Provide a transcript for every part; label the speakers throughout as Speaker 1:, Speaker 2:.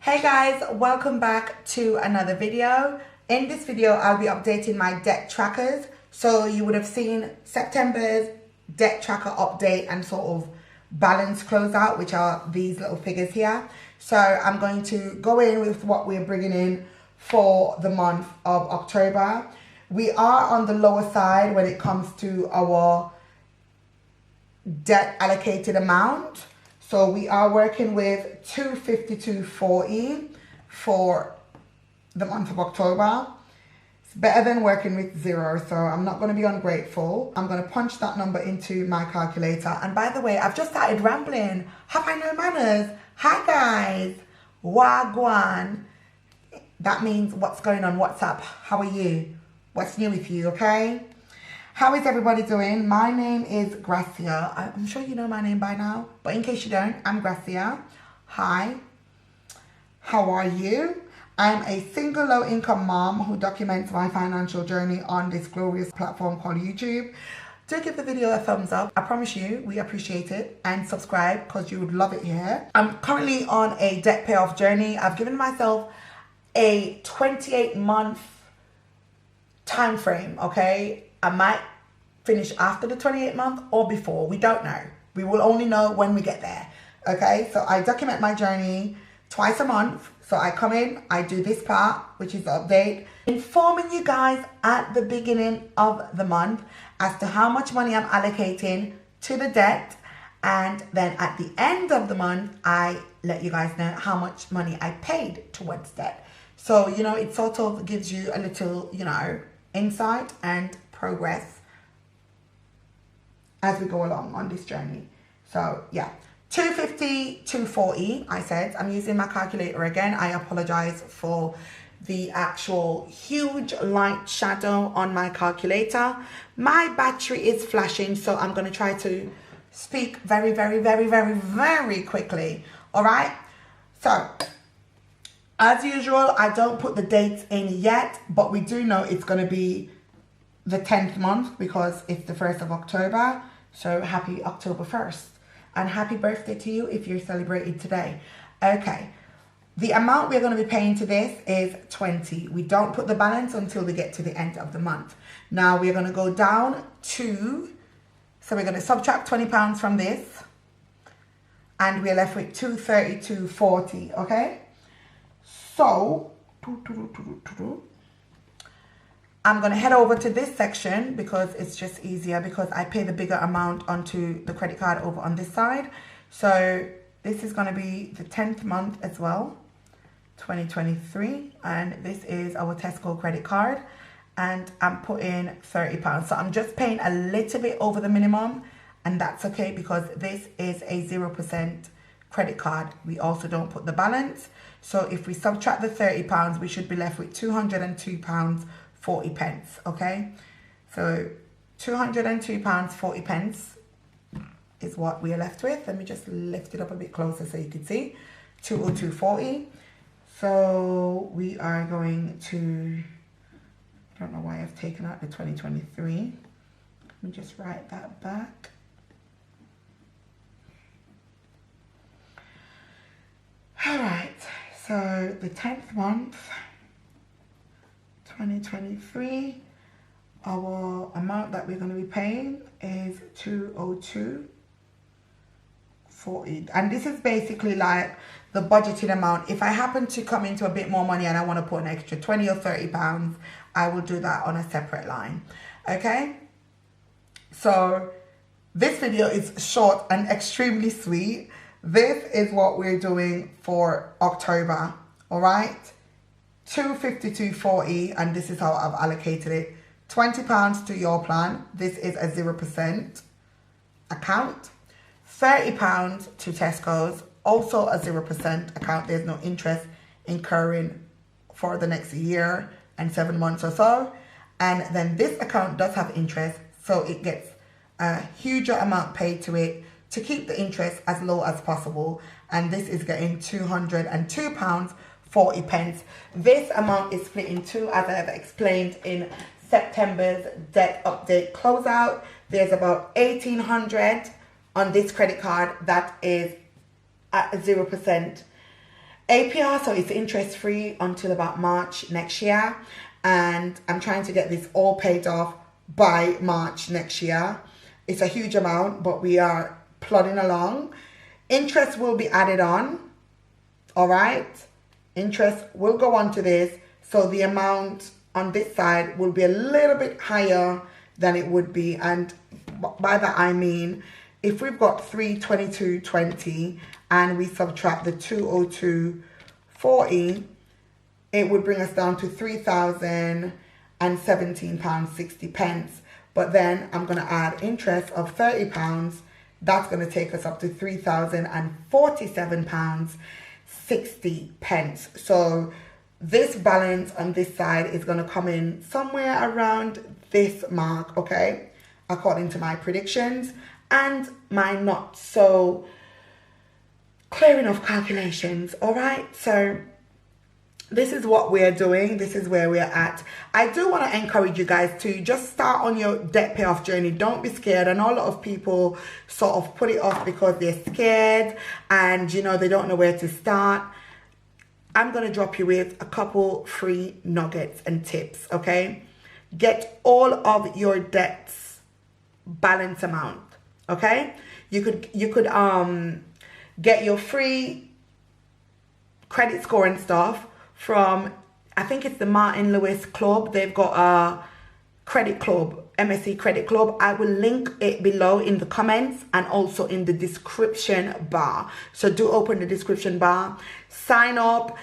Speaker 1: Hey guys, welcome back to another video. In this video, I'll be updating my debt trackers. So you would have seen September's debt tracker update and sort of balance closeout, which are these little figures here. So I'm going to go in with what we're bringing in for the month of October. We are on the lower side when it comes to our debt allocated amount. So we are working with 252.40 for the month of October. It's better than working with zero, so I'm not going to be ungrateful. I'm going to punch that number into my calculator. And by the way, I've just started rambling. Have I no manners? Hi guys, wagwan. That means what's going on, what's up, how are you? What's new with you, okay? How is everybody doing? My name is Gracia. I'm sure you know my name by now, but in case you don't, I'm Gracia. Hi, how are you? I'm a single low-income mom who documents my financial journey on this glorious platform called YouTube. Do give the video a thumbs up. I promise you, we appreciate it. And subscribe because you would love it here. I'm currently on a debt payoff journey. I've given myself a 28-month time frame, okay? I might finish after the 28th month or before. We don't know. We will only know when we get there. Okay, so I document my journey twice a month. So I come in, I do this part, which is the update, informing you guys at the beginning of the month as to how much money I'm allocating to the debt. And then at the end of the month, I let you guys know how much money I paid towards debt. So, you know, it sort of gives you a little, you know, insight and progress as we go along on this journey. So yeah, 250, 240, I said. I'm using my calculator again. I apologize for the actual huge light shadow on my calculator. My battery is flashing, so I'm going to try to speak very, very, very, very, very quickly. All right. So as usual, I don't put the dates in yet, but we do know it's going to be the 10th month because it's the 1st of October. So happy October 1st. And happy birthday to you if you're celebrating today. Okay. The amount we're going to be paying to this is 20. We don't put the balance until we get to the end of the month. Now we're going to go down to, so we're going to subtract £20 from this. And we're left with 232.40, okay? So, I'm going to head over to this section because it's just easier because I pay the bigger amount onto the credit card over on this side. So this is going to be the 10th month as well, 2023. And this is our Tesco credit card. And I'm putting £30. So I'm just paying a little bit over the minimum. And that's okay because this is a 0% credit card. We also don't put the balance. So if we subtract the £30, we should be left with £202.40, okay? So £202.40 is what we are left with. Let me just lift it up a bit closer so you can see. 202.40. So we are going to, I don't know why I've taken out the 2023. Let me just write that back. All right. So the 10th month, 2023, our amount that we're going to be paying is 202.40. And this is basically like the budgeted amount. If I happen to come into a bit more money and I want to put an extra 20 or 30 pounds, I will do that on a separate line. Okay? So this video is short and extremely sweet. This is what we're doing for October, all right? 252.40, and this is how I've allocated it. £20 to your plan. This is a 0% account. £30 to Tesco's, also a 0% account. There's no interest incurring for the next year and 7 months or so. And then this account does have interest, so it gets a huger amount paid to it to keep the interest as low as possible. And this is getting £202.40. This amount is split in two, as I have explained in September's debt update closeout. There's about 1,800 on this credit card that is at 0%. APR, so it's interest free until about March next year. And I'm trying to get this all paid off by March next year. It's a huge amount, but we are plodding along. Interest will be added on. All right. Interest will go on to this. So the amount on this side will be a little bit higher than it would be. And by that, I mean, if we've got 322.20 and we subtract the 202.40, it would bring us down to £3,017.60. But then I'm going to add interest of £30. That's going to take us up to £3,047.60. So this balance on this side is going to come in somewhere around this mark, okay, according to my predictions and my not so clear enough calculations. All right, so this is what we're doing. This is where we're at. I do want to encourage you guys to just start on your debt payoff journey. Don't be scared. I know a lot of people sort of put it off because they're scared and, you know, they don't know where to start. I'm going to drop you with a couple free nuggets and tips, okay? Get all of your debts balance amount, okay? You could get your free credit score and stuff from, I think it's the Martin Lewis Club. They've got a credit club, MSC Credit Club. I will link it below in the comments and also in the description bar. So do open the description bar, sign up.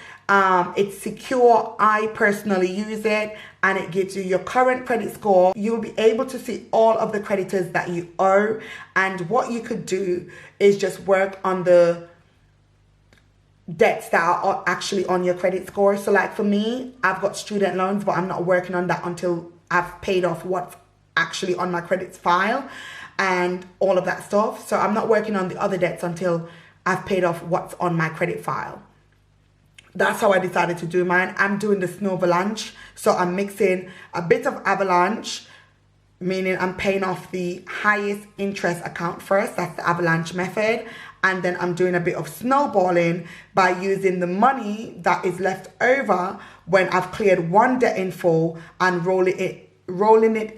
Speaker 1: It's secure. I personally use it and it gives you your current credit score. You'll be able to see all of the creditors that you owe, and what you could do is just work on the debts that are actually on your credit score. So like for me, I've got student loans, but I'm not working on that until I've paid off what's actually on my credit file and all of that stuff. So I'm not working on the other debts until I've paid off what's on my credit file. That's how I decided to do mine. I'm doing the Snowvalanche. So I'm mixing a bit of Avalanche, meaning I'm paying off the highest interest account first. That's the Avalanche method. And then I'm doing a bit of snowballing by using the money that is left over when I've cleared one debt in full and rolling it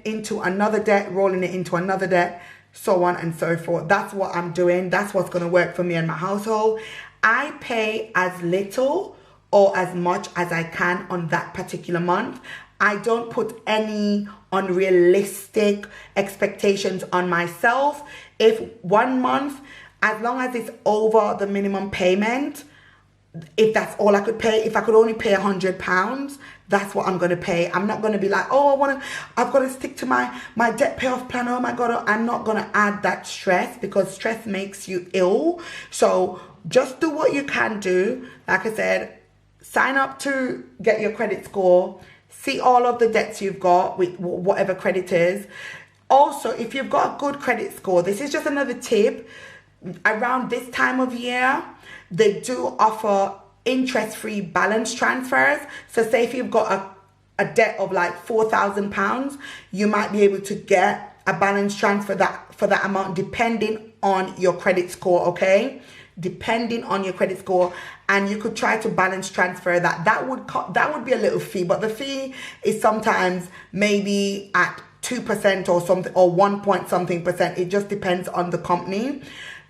Speaker 1: into another debt, rolling it into another debt, so on and so forth. That's what I'm doing. That's what's going to work for me and my household. I pay as little or as much as I can on that particular month. I don't put any unrealistic expectations on myself. If 1 month, as long as it's over the minimum payment, if that's all I could pay, if I could only pay £100, that's what I'm going to pay. I'm not going to be like, oh, I've got to stick to my debt payoff plan. Oh my God, I'm not going to add that stress, because stress makes you ill. So just do what you can do. Like I said, sign up to get your credit score. See all of the debts you've got with whatever credit is. Also, if you've got a good credit score, this is just another tip. Around this time of year, they do offer interest-free balance transfers. So say if you've got a debt of like £4,000, you might be able to get a balance transfer for that amount, depending on your credit score, okay? Depending on your credit score. And you could try to balance transfer that. That would be a little fee, but the fee is sometimes maybe at 2% or something, or 1 point something percent. It just depends on the company.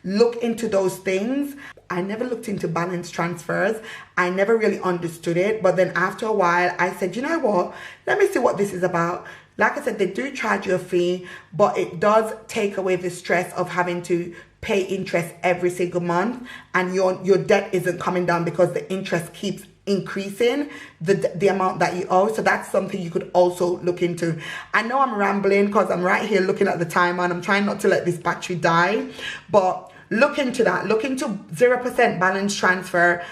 Speaker 1: Look into those things. I never looked into balance transfers. I never really understood it. But then after a while, I said, you know what? Let me see what this is about. Like I said, they do charge you a fee, but it does take away the stress of having to pay interest every single month, and your debt isn't coming down because the interest keeps increasing the amount that you owe. So that's something you could also look into. I know I'm rambling because I'm right here looking at the timer and I'm trying not to let this battery die, but look into that. Look into 0% balance transfer.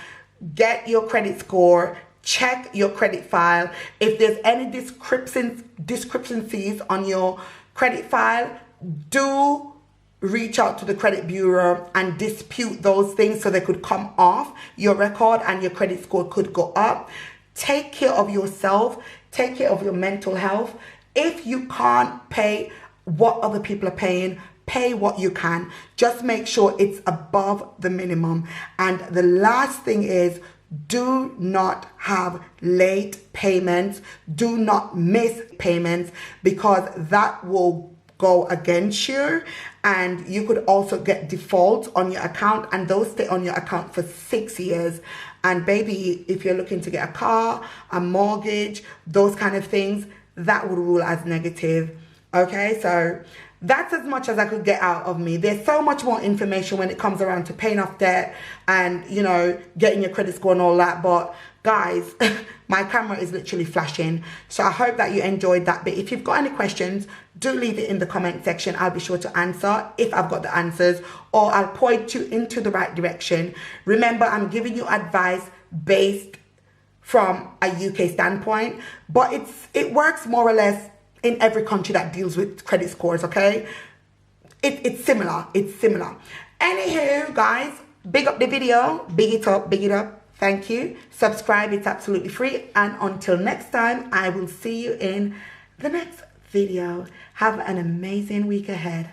Speaker 1: Get your credit score. Check your credit file. If there's any discrepancies on your credit file, do reach out to the credit bureau and dispute those things so they could come off your record and your credit score could go up. Take care of yourself. Take care of your mental health. If you can't pay what other people are paying, pay what you can. Just make sure it's above the minimum. And the last thing is, do not have late payments. Do not miss payments, because that will go against you, and you could also get defaults on your account, and those stay on your account for 6 years. And baby, if you're looking to get a car, a mortgage, those kind of things, that would rule as negative. Okay, so that's as much as I could get out of me. There's so much more information when it comes around to paying off debt and, you know, getting your credit score and all that. But guys, my camera is literally flashing. So I hope that you enjoyed that bit. If you've got any questions, do leave it in the comment section. I'll be sure to answer if I've got the answers, or I'll point you into the right direction. Remember, I'm giving you advice based from a UK standpoint, but it works more or less in every country that deals with credit scores, okay? It's similar. It's similar. Anywho, guys, big up the video. Big it up. Big it up. Thank you. Subscribe. It's absolutely free. And until next time, I will see you in the next video. Have an amazing week ahead.